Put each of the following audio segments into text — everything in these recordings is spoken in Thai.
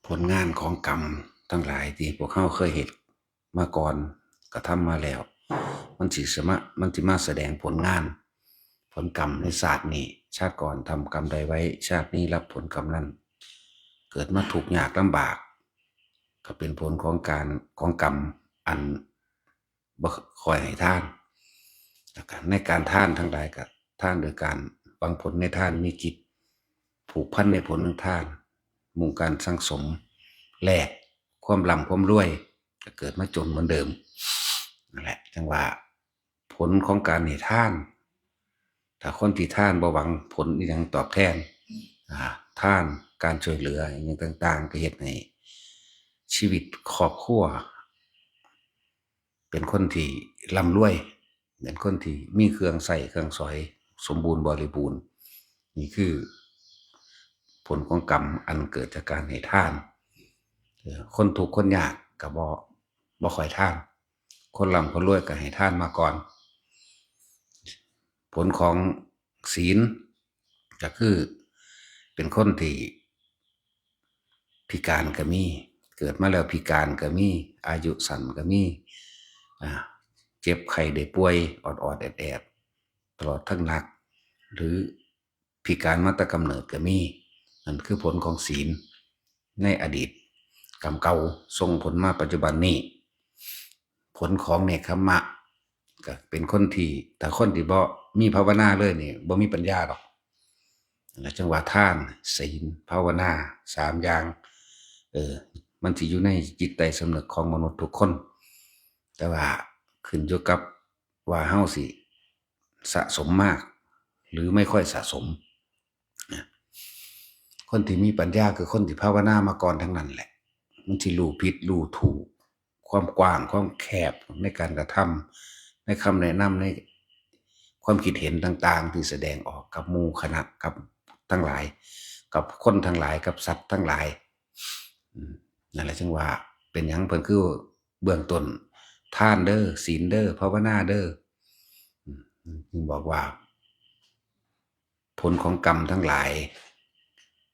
ผลงานของกรรมทั้งหลายที่พวกเขาเคยเห็นมาก่อนกระทำมาแล้วมันสิมาแสดงผลงานผลกรรมในศาสตร์นี้ชาติก่อนทำกรรมใดไว้ชาตินี้รับผลกรรมนั้นเกิดมาทุกข์ยากลำบากก็เป็นผลของกรรมอันบ่คอยให้ท่านในการท่านทั้งหลายกับท่านโดยการหวังผลในท่านมีจิตผูกพันในผลของท่านมุ่งการสังสมแลกความร่ำความรวยก็เกิดมาจนเหมือนเดิมนั่นแหละจังว่าผลของการให้ท่านถ้าคนที่ท่านบ่หวังผลอีหยังตอบแทนท่านการช่วยเหลืออย่างต่างๆก็เฮ็ดให้ชีวิตครอบครัวเป็นคนที่ร่ำรวยเป็นคนที่มีเครื่องใส่เครื่องสอยสมบูรณ์บริบูรณ์นี่คือผลของกรรมอันเกิดจากการให้ทานคนทุกข์คนยากก็บ่ค่อยทานคนร่ำคนรวยก็ให้ทานมาก่อนผลของศีลก็คือเป็นคนที่พิการก็มีเกิดมาแล้วพิการก็มีอายุสั้นก็มีเจ็บไข้ได้ป่วยออดแอดตลอดทั้งหนักหรือพิการมาแต่กำเนิดก็มีนั่นคือผลของศีลในอดีตกรรมเก่าส่งผลมาปัจจุบันนี้ผลของเนกขัมมะก็เป็นคนที่แต่คนที่บ่มีภาวนาเลยนี่บ่มีปัญญาหรอกแล้วจังหวะทานศีลภาวนา3อย่างมันสิอยู่ในจิตใต้สำนึกของมนุษย์ทุกคนแต่ว่าขึ้นอยู่กับว่าเฮาสิสะสมมากหรือไม่ค่อยสะสมคนที่มีปัญญาคือคนที่ภาวนามาก่อนทั้งนั้นแหละมันสิรู้ผิดรู้ถูกความกว้างความแคบในการกระทำในคำแนะนำในความคิดเห็นต่างๆที่แสดงออกกับหมู่คณะกับทั้งหลายกับคนทั้งหลายกับสัตว์ทั้งหลายนั่นแหละจึงว่าเป็นหยังเพิ่นคือเบื้องต้นทานเด้อศีลเด้อภาวนาเด้อจึงบอกว่าผลของกรรมทั้งหลาย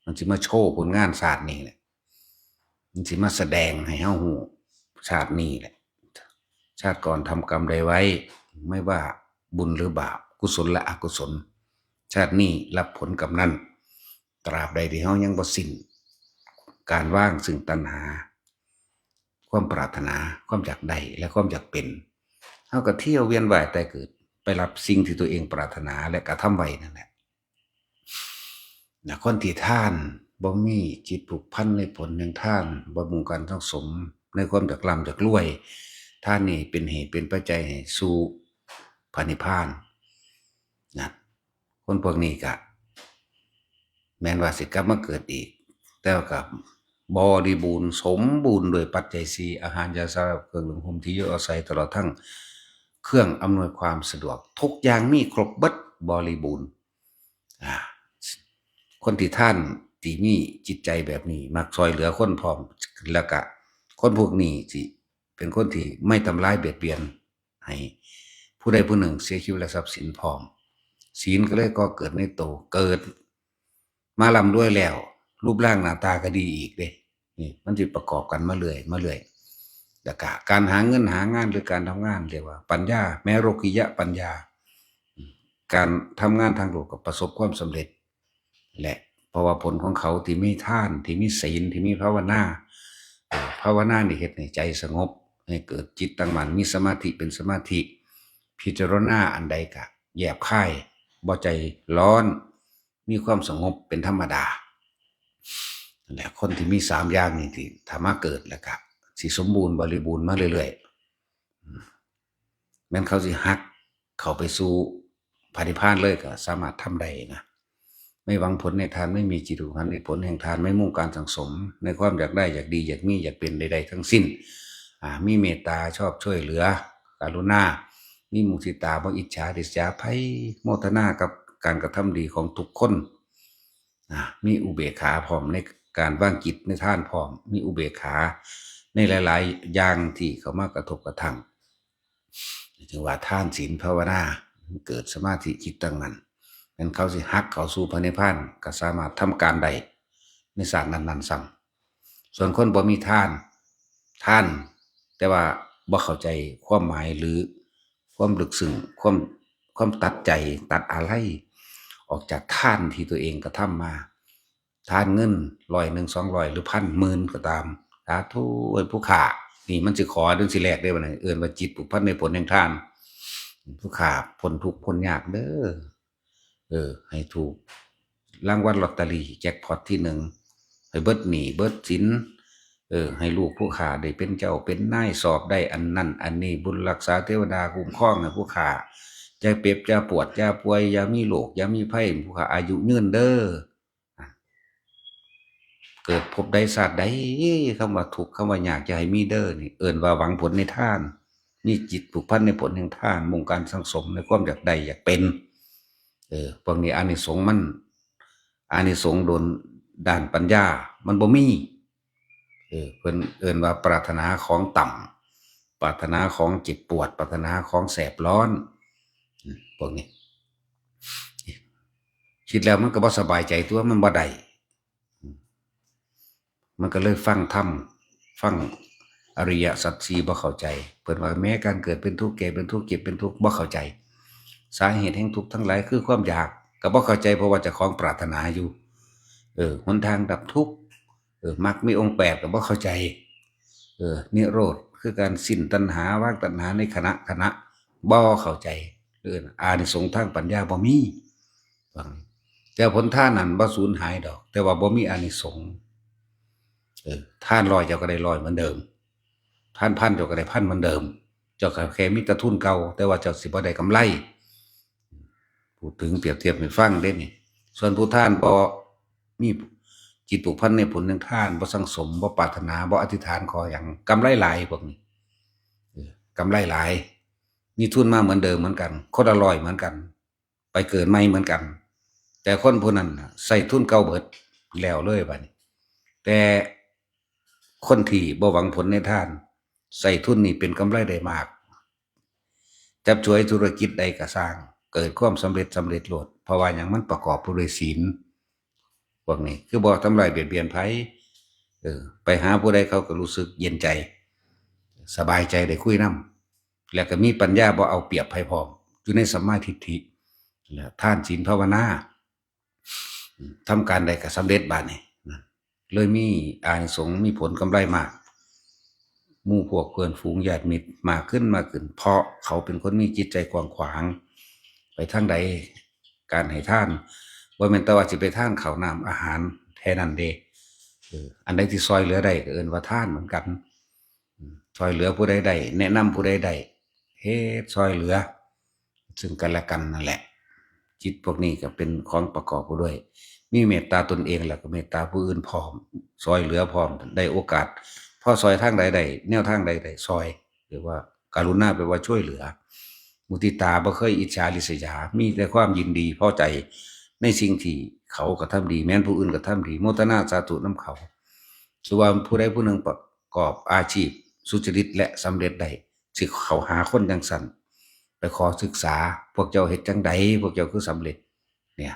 มันสิมาโชว์ผลงานศาสตร์นี้แหละมันสิมาแสดงให้เฮาฮู้ชาตินี้แหละชาติก่อนทำกรรมใดไว้ไม่ว่าบุญหรือบาปกุศลและอกุศลชาตินี้รับผลกรรมนั้นตราบใดที่เฮายังบ่สิ้นการว่างซึ่งตัณหาความปรารถนาความอยากได้และความอยากเป็นเฮาก็เที่ยวเวียนว่ายตายเกิดไปรับสิ่งที่ตัวเองปรารถนาและกระทำไว้นั่นแหละคนที่ท่านบ่มีจิตผูกพันในผลแห่งท่านบ่มุ่งการสังสมในความอยากร่ำอยากรวยท่านนี่เป็นเหตุเป็นปัจจัยให้สู่พระนิพพานนะคนพวกนี้ก็แม้นว่าสิกลับมาเกิดอีกแต่ว่าก็บริบูรณ์สมบูรณ์โดยปัจจัย4อาหารยาสาเครื่องนุ่งห่มที่อยู่อาศัยตลอดทั้งเครื่องอำนวยความสะดวกทุกอย่างมีครบเบิดบริบูรณ์คนที่ท่านที่มีจิตใจแบบนี้มักช่วยเหลือคนพร้อมแล้วก็คนพวกนี้สิเป็นคนที่ไม่ทำร้ายเบียดเบียนให้ผู้ใดผู้หนึ่งเสียชีวิตและทรัพย์สินพร้อมศีลก็เลยก็เกิดในโตเกิดมาร่ำรวยแล้วรูปร่างหน้าตาก็ดีอีกเด้นี่มันสิประกอบกันมาเรื่อยแล้วก็การหาเงินหางานหรือการทำงานเรียกว่าปัญญาแม้โลกิยะปัญญาการทำงานทางโลกก็ประสบความสำเร็จแหละเพราะว่าผลของเขาที่มีทานที่มีศีลที่มีภาวนานี่เฮ็ดให้ใจสงบให้เกิดจิตตั้งมั่นมีสมาธิเป็นสมาธิพิจารณาอันใดก็แยบคายบ่ใจร้อนมีความสงบเป็นธรรมดานั่นแหละคนที่มี3อย่างนี่ที่ถ้ามาเกิดแล้วก็สิสมบูรณ์บริบูรณ์มาเรื่อยๆแม้นเขาสิฮักเข้าไปสู่พระนิพพานเลยก็สามารถทำได้นะไม่หวังผลในทานไม่มีจิตผูกพันในผลแห่งทานไม่มุ่งการสังสมในความอยากได้อยากดีอยากมีอยากเป็นใดๆทั้งสิ้นมีเมตตาชอบช่วยเหลือกรุณามีมุทิตาบ่อิจฉาริษยาภัยโมทนากับการกระทำดีของทุกคนมีอุเบกขาพร้อมในการวางจิตในทานพร้อมมีอุเบกขาในหลายๆอย่างที่เข้ามากระทบกระทั่งจึงว่าทานศีลภาวนาเกิดสมาธิจิตตั้งมั่นงั้นเขาสิฮักเขาสู่พระนิพพานก็สามารถทำการใดในศาสตร์นั้นๆซ้ ส่วนคนบ่มีท่าน แต่ว่าบ่เข้าใจความหมายหรือความลึกซึ้งความตัดใจตัดอะไรออกจากท่านที่ตัวเองกระทำมาท่านเงิน100 200หรือพันหมื่นก็ตามสาธุผู้ขานี่มันสิขอเรื่องสิแรกได้บ่เนี่ยเอิ้นว่าจิตผูกพันในผลแห่งทานผู้ขาพ้นทุกข์พ้นยากเด้อให้ถูกรางวัลลอตเตอรี่แจ็คพอตที่1ให้เบิดหนี้เบิดสินให้ลูกผู้ขาได้เป็นเจ้าเป็นนายสอบได้อันนั้นอันนี้บุญรักษาเทวดาคุ้มครองให้ผู้ขาจะเจ็บจะปวดจะป่วยอย่ามีโรคอย่ามีภัยผู้ขาอายุยืนเด้อเกิดพบใดศาสตร์ใดคำว่าทุกข์คำว่ายากจะให้มีเด้อนี่เอิ้นว่าหวังผลในทานมีจิตผูกพันในผลแห่งทานมุ่งการสังสมในความอยากได้อยากเป็นพวกนี้อานิสงส์มันอานิสงส์โดนด้านปัญญามันบ่มีเพิ่นเอิ้นว่าปรารถนาของต่ำปรารถนาของเจ็บปวดปรารถนาของแสบร้อนพวกนี้คิดแล้วมันก็บ่สบายใจตัวมันบ่ได้มันก็เลยฟังธรรมฟังอริยสัจสี่บ่เข้าใจเพิ่นว่าแม้การเกิดเป็นทุกข์แก่เป็นทุกข์เจ็บเป็นทุกข์บ่เข้าใจสาเหตุแห่งทุกข์ทั้งหลายคือความอยากก็บ่เข้าใจเพราะว่าเจ้าของปรารถนาอยู่หนทางดับทุกข์มรรคมีองค์8ก็บ่เข้าใจนิโรธคือการสิ้นตัณหาวางตัณหาในขณะบ่เข้าใจอานิสงส์ทางปัญญาบ่มีแต่ผลทานนั้นบ่สูญหายดอกแต่ว่าบ่มีอานิสงส์ท่าน100เจ้าก็ได้100เหมือนเดิมท่านพันเจ้าก็ได้พันเหมือนเดิมเจ้าก็แค่มีแต่ทุนเก่าแต่ว่าเจ้าสิบ่ได้กำไรพูดถึงเปรียบเทียบให้ฟังเด้นี่ส่วนผู้ท่านบ่มีจิตผูกพันในผลแห่งทานบ่สังสมบ่ปรารถนาบ่อธิษฐานขอหยังกำไรหลายพวกนี้กำไรหลายมีทุนมาเหมือนเดิมเหมือนกันคนละ100เหมือนกันไปเกิดใหม่เหมือนกันแต่คนผู้นั้นใส่ทุนเก่าเบิดแล้วเลยบัดนี้แต่คนที่บ่หวังผลในทานใส่ทุนนี่เป็นกำไรได้มากจับฉวยธุรกิจใดก็สร้างเกิดความสำเร็จโลดเพราะว่าหยังมันประกอบด้วยศีลพวกนี้คือบ่ทำลายเบียดเบียนไผไปหาผู้ใดเขาก็รู้สึกเย็นใจสบายใจได้คุยนำแล้วก็มีปัญญาบ่เอาเปรียบไผพร้อมอยู่ในสัมมาทิฏฐิแล้วทานศีลภาวนาทำการใดก็สำเร็จบัดนี้เลยมีอานิสงส์มีผลกำไรมากหมู่พวกเพื่อนฝูงญาติมิตรมากขึ้นเพราะเขาเป็นคนมีจิตใจกว้างขวางไปทางใดการให้ทานบ่แม่นแต่ว่าสิไปทานข้าวน้ำอาหารแค่นั้นเด้อันใดที่ซอยเหลือได้ก็เอิ้นว่าทานเหมือนกันซอยเหลือผู้ใดได้แนะนำผู้ใดได้เฮ็ดซอยเหลือซึ่งกันและกันนั่นแหละจิตพวกนี้ก็เป็นของประกอบไปด้วยมีเมตตาตนเองแล้วก็เมตตาผู้อื่นพร้อมซอยเหลือพร้อมได้โอกาสพอซอยทางใดได้แนวทางใดได้ซอยหรือว่าการุณาแปลว่าช่วยเหลือมุทิตาบ่เคยอิจฉาริษยามีแต่ความยินดีพอใจในสิ่งที่เขากระทำดีแม้นผู้อื่นกระทำดีโมทนาสาธุนำเขาส่วนผู้ใดผู้หนึ่งประกอบอาชีพสุจริตและสำเร็จได้สิเขาหาคนจังซั่นไปขอศึกษาพวกเจ้าเฮ็ดจังใดพวกเจ้าคือสำเร็จเนี่ย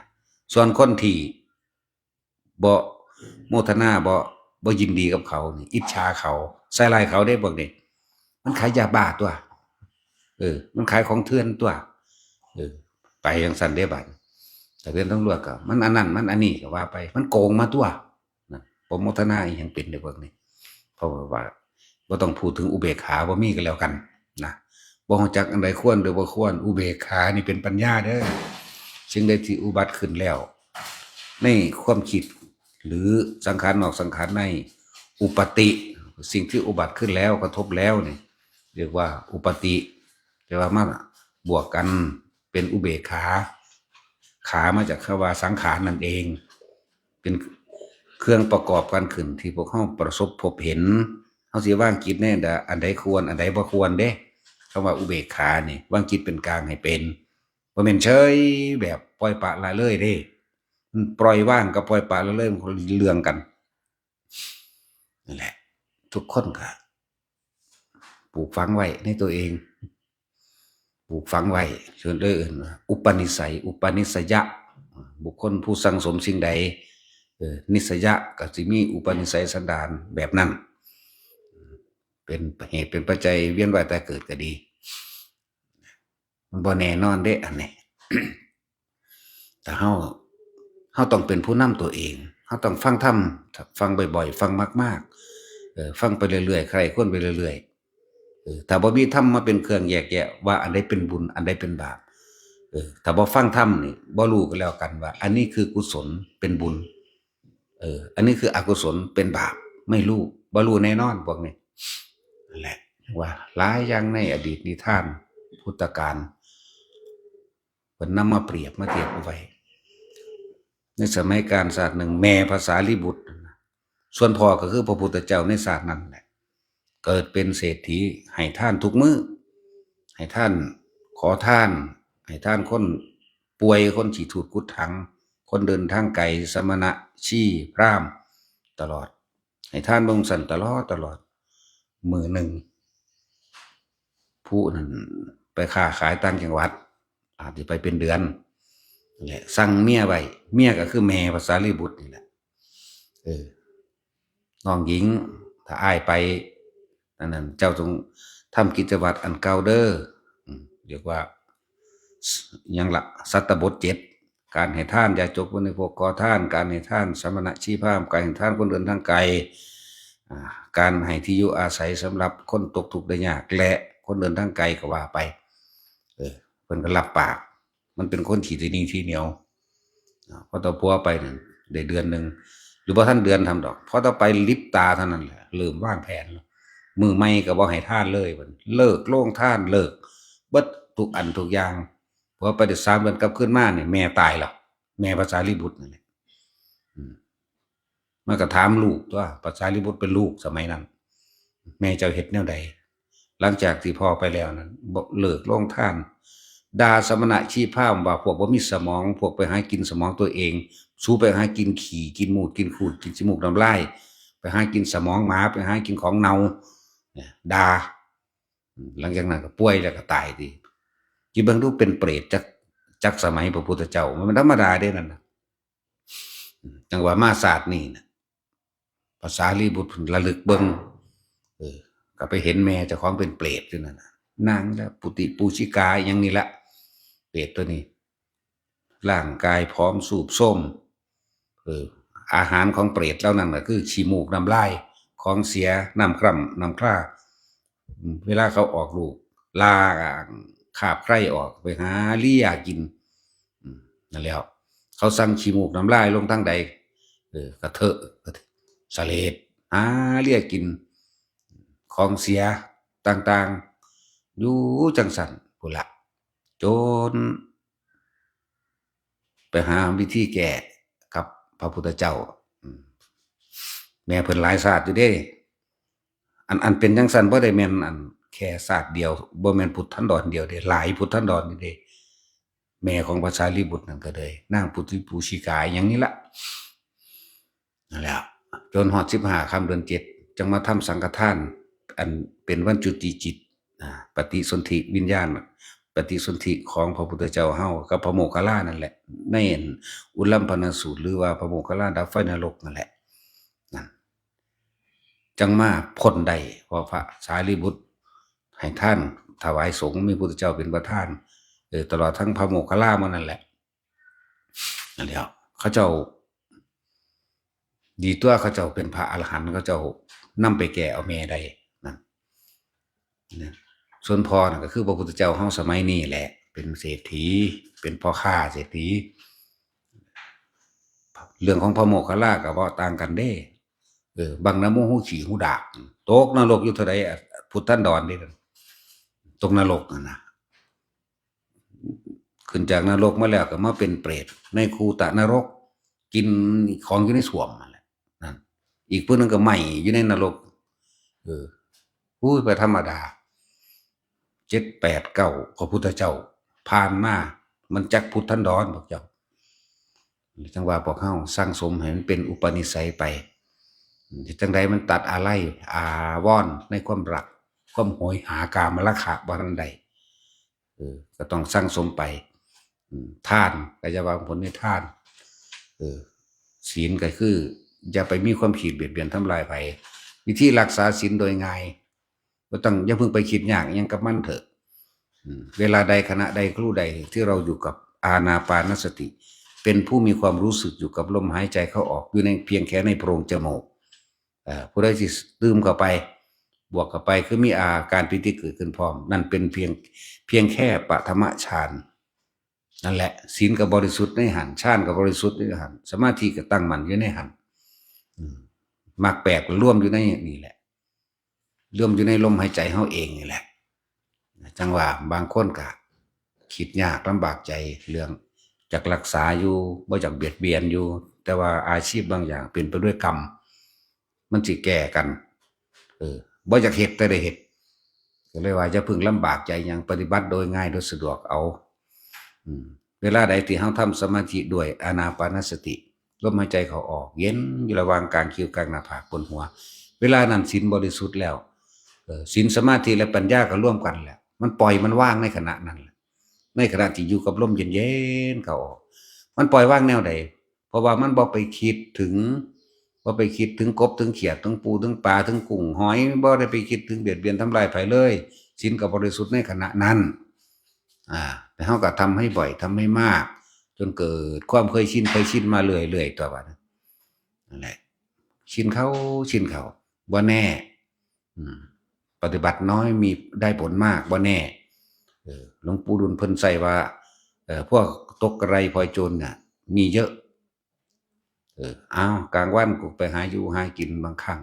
ส่วนคนที่บ่โมทนาบ่ยินดีกับเขานี่อิจฉาเขาใส่ร้ายเขาได้พวกนี้มันขายยาบ้าตัวมันขายของเถื่อนตัวไปจังซั่นเด้บัดแต่เป็นตำรวจก็มันอันนั้นมันอันนี้ก็ว่าไปมันโกงมาตัวนะบ่โมทนาอีหยังเป็นได้พวกนี้เพราะว่าบ่ต้องพูดถึงอุเบกขาบ่มีก็แล้วกันนะบ่รู้จักอันใดควรหรือบ่ควรอุเบกขานี่เป็นปัญญาเด้อสิ่งใดที่อุบัติขึ้นแล้วในความคิดหรือสังขารนอกสังขารในอุปติสิ่งที่อุบัติขึ้นแล้วกระทบแล้วนี่เรียกว่าอุปติแต่ว่ามาบวกกันเป็นอุเบกขามาจากคำว่าสังขารนั่นเองเป็นเครื่องประกอบกันขึ้นที่พวกเฮาประสบพบเห็นเฮาสิวางจิตแน่อันใดควรอันใดบ่ควรเด้คำว่าอุเบกขานี่วางจิตเป็นกลางให้เป็นบ่แม่นเฉยแบบปล่อยปละละเลยเด้ปล่อยว่างกับปล่อยปละละเลยมันคนละเรื่องกันนั่นแหละทุกคนก็ปลูกฝังไว้ในตัวเองปลูกฝังไว้เชิญเลยอุปนิสัยอุปนิสยะบุคคลผู้สังสมสิ่งใด นิสยะก็สิมีอุปนิสัยสันดานแบบนั้นเป็นเหตุเป็นปัจจัยเวียนว่ายตายเกิดก็ดีมันบ่แน่นอนเด้อันนี้ แต่เฮาต้องเป็นผู้นำตัวเองเฮาต้องฟังธรรมฟังบ่อยๆฟังมากๆฟังไปเรื่อยๆใครคนไปเรื่อยๆถ้าบ่มีธรรมมาเป็นเครื่องแยกแยะว่าอันใดเป็นบุญอันใดเป็นบาปถ้าบ่ฟังธรรมนี่บ่รู้กันแล้วกันว่าอันนี้คือกุศลเป็นบุญอันนี้คืออกุศลเป็นบาปไม่รู้บ่รู้แน่นอนพวกนี้นั่นแหละว่าหลายอย่างในอดีตนิทานพุทธกาลเพิ่นนำมาเปรียบมาเทียบเอาไว้ในสมัยการศาสตร์หนึ่งแม่ภาษาลิบุตรส่วนพ่อก็คือพระพุทธเจ้าในศาสตร์นั้นแหละเกิดเป็นเศรษฐีให้ท่านทุกมื้อให้ท่านขอท่านให้ท่านคนป่วยคนฉีถูดกุดถังคนเดินทางไกลสมณะชีพราหมณ์ตลอดให้ท่านบงสันตลอดมือหนึ่งผู้นั้นไปค้าขายต่างจังหวัดอาจจะไปเป็นเดือนแหละสั่งเมียไว้เมียก็คือแม่ภาษาลีบุตรนี่แหละน้องหญิงถ้าอ้ายไปนั่นเจ้าจงทำกิจวัตรอันเก่าเด้อเรียกว่ายังละสัตตบท7การให้ท่านอย่าจกไว้ในพวกก่อท่านการให้ท่านสมณะชีพราหมณ์การให้ท่านคนเดินทางไกลการให้ที่อยู่อาศัยสำหรับคนตกทุกข์ได้ยากและคนเดินทางไกลก็ว่าไปเพิ่นก็รับปากมันเป็นคนที่นี่ที่เหนียวพอต่อพัวไปนึงได้เดือนนึงหรือว่าท่านเดือนทำดอกพอต่อไปลิบตาเท่านั้นแหละเริ่มวางแผนมือไม่ก็บ่ให้ท่านเลยมันเลิกโล่งท่านเลิกเบิดทุกอันทุกอย่างพอไปได้3 เดือนกลับขึ้นมาเนี่ยแม่ตายแล้วแม่ภาษาลิบุตรนั่นแหละมันก็ถามลูกว่าภาษาลิบุตรเป็นลูกสมัยนั้นแม่เจ้าเฮ็ดแนวใดหลังจากที่พ่อไปแล้วนั้นเลิกโล่งท่านด่าสมณะชีพราหมณ์ว่าพวกบ่มีสมองพวกไปหากินสมองตัวเองสู้ไปหากินขี่กินมูดกินขูดกินจมูกน้ำลายไปหากินสมองหมาไปหากินของเน่าด่าหลังจากนั้นก็ป่วยแล้วก็ตายทีคิดเบิ่งดูเป็นเปรตจากสมัยพระพุทธเจ้ามันธรรมดาเด้นั่นน่ะจังว่ามาศาสตร์นี่น่ะภาษาลีบุตรระลึกเบิ่งก็ไปเห็นแม่เจ้าของเป็นเปรตอยู่นั่นน่ะนางแล้วปุติปูชิกาอย่างนี้ละเปรตตัวนี้ร่างกายพร้อมสูบส้มอาหารของเปรตแล้วนั่นก็คือขี้มูกน้ำลายของเสียน้ำคร่ำน้ำคร่าเวลาเขาออกลูกลาขาบไคร่ออกไปหาเลี่ยกินนั่นแล้วเขาสั่งขี้มูกน้ำลายลงทั้งใดกระเทอะสะเลดหาเลี่ยกินของเสียต่างๆอยู่จังสันพุ่นละจนไปหาวิธีแก้กับพระพุทธเจ้าแม่เพิ่นหลายศาสตร์อยู่เด้อันเป็นจังซั่นบ่ได้แม่นอันแค่ศาสตร์เดียวบ่แม่นพุทธันดรเดียวเด้หลายพุทธันดรนี่เด้แม่ของพระสารีบุตรนั่นก็เลยนางปุติปูชิกาอย่างนี้ละนั่นแหละจนฮอด15ค่ำเดือน7จังมาทำสังฆทานอันเป็นวันจุติจิตปฏิสนธิวิญญาณปฏิสนธิของพระพุทธเจ้าเฮากับพระโมคคัลลานั่นแหละในอุลัมพนสูตรหรือว่าพระโมคคัลลาดับไฟนรกนั่นแหละนั่นจังมาพ้นได้เพราะพระสารีบุตรให้ท่านถวายสงฆ์มีพระพุทธเจ้าเป็นประธานตลอดทั้งพระโมคคัลลามันนั่นแหละนั่นแหละเขาเจ้าดีตัวเขาเจ้าเป็นพระอรหันต์เขาเจ้านำไปแก่เอาแม่ได้นั่นส่วนพ่อน่ะก็คือพระพุทธเจ้าเฮาสมัยนี้แหละเป็นเศรษฐีเป็นพ่อค้าเศรษฐีเรื่องของพระโมคคัลลาก็บ่ต่างกันเด้บางนะโมหูฉี่หูดากตกนรกอยู่เท่าใดพุทธันดรนี่ตกนรกนะขึ้นจากนรกมาแล้วก็มาเป็นเปรตในคูตะนรกกินของอยู่ในส้วมนั่นแหละนั่นอีกผู้นึงก็ไหม้อยู่ในนรกไปธรรมดา7 8 9พระพุทธเจ้าผ่านมามันจักพุทธันดรพวกเจ้าจังว่าพวกเฮาสร้างสมให้มันเป็นอุปนิสัยไปจังใดมันตัดอะไรอาวรณ์ในความรักความโหยหากามราคะบ่ทันใดก็ต้องสร้างสมไปทานก็จะวางผลในทาน ศีลก็คืออย่าไปมีความคิดเบียดเบียนทำลายไผวิธีรักษาศีลโดยง่ายบ่ต้องอย่าเพิ่งไปคิดยากอิหยังกับมันเถอะเวลาใดขณะใดครู่ใดที่เราอยู่กับอานาปานสติเป็นผู้มีความรู้สึกอยู่กับลมหายใจเข้าออกอยู่ในเพียงแค่ในโพรงจมูกผู้ใดสิดื่มเข้าไปบวกเข้าไปคือมีอาการปิติเกิดขึ้นพร้อมนั่นเป็นเพียงแค่ปฐมฌานนั่นแหละศีลก็บริสุทธิ์ในหันฌานก็บริสุทธิ์ในหันสมาธิก็ตั้งมั่นอยู่ในหันมรรคแปดร่วมอยู่ในนี่แหละร่วมอยู่ในลมหายใจเฮาเองนี่แหละจังว่าบางคนก็คิดยากลำบากใจเรื่องจากรักษาอยู่บ่จากเบียดเบียนอยู่แต่ว่าอาชีพบางอย่างเป็นไปด้วยกรรมมันสิแก้กันบ่จากเฮ็ดแต่ได้เฮ็ดก็เลยว่าจะพึงลำบากใจอย่างปฏิบัติโดยง่ายโดยสะดวกเอาเวลาใดที่เฮาทำสมาธิด้วยอานาปานสติลมหายใจเขาออกเย็นอยู่ระหว่างกลางคิ้วกลางหน้าผากบนหัวเวลานั้นศีลบริสุทธิ์แล้วศีลสมาธิและปัญญาก็ร่วมกันแหละมันปล่อยมันว่างในขณะนั้นในขณะที่อยู่กับลมเย็นๆเขาออกมันปล่อยว่างแนวใดเพราะว่ามันบ่ไปคิดถึงกบถึงเขียดถึงปูถึงปลาถึงกุ้งหอยบ่ได้ไปคิดถึงเบียดเบียนทำลายไผเลยศีลก็บริสุทธิ์ในขณะนั้นแต่เฮาก็ทำให้บ่อยทำให้มากจนเกิดความเคยชินมาเรื่อยๆตัวบัดนั่นแหละชินเขาบ่แน่ปฏิบัติน้อยมีได้ผลมากบ่แน่หลวงปู่ดุลเพิ่นใส่ว่าพวกตกกระไรพลอยโจรน่ะมีเยอะกลางวันกูไปหาอยู่หากินบางครั้ง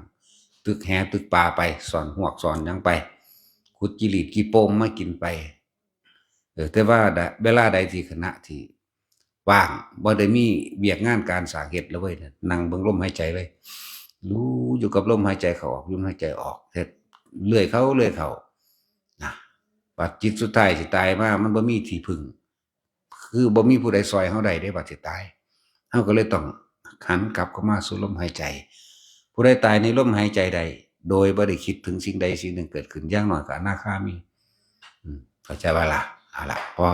ตึกแหตึกปลาไปสอนหวกสอนหยังไปขุดจิลีดกี่โป้งมากินไปแต่ว่าเวลาใดที่ขณะที่ว่างบ่ได้มีเวียกงานการสร้างเฮ็ดแล้วเว้ยนั่งเบิ่งลมหายใจไว้รู้อยู่กับลมหายใจเข้าออกลมหายใจออกเฮ็ดเลื่อยเข้านะบัดจิตสุดท้ายสิตายมามันบ่มีที่พึ่งคือบ่มีผู้ใดซอยเฮาได้เด้บัดสิตายเฮาก็เลยต้องหันกลับเข้ามาสู่ลมหายใจผู้ใดตายในลมหายใจใดโดยบ่ได้คิดถึงสิ่งใดสิ่งหนึ่งเกิดขึ้นอย่างน้อยก็อนาคามีเข้าใจบ่ล่ะเอาล่ะพอ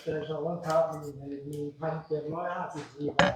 เจอสองรองเท้ามี1,750 บาทครับ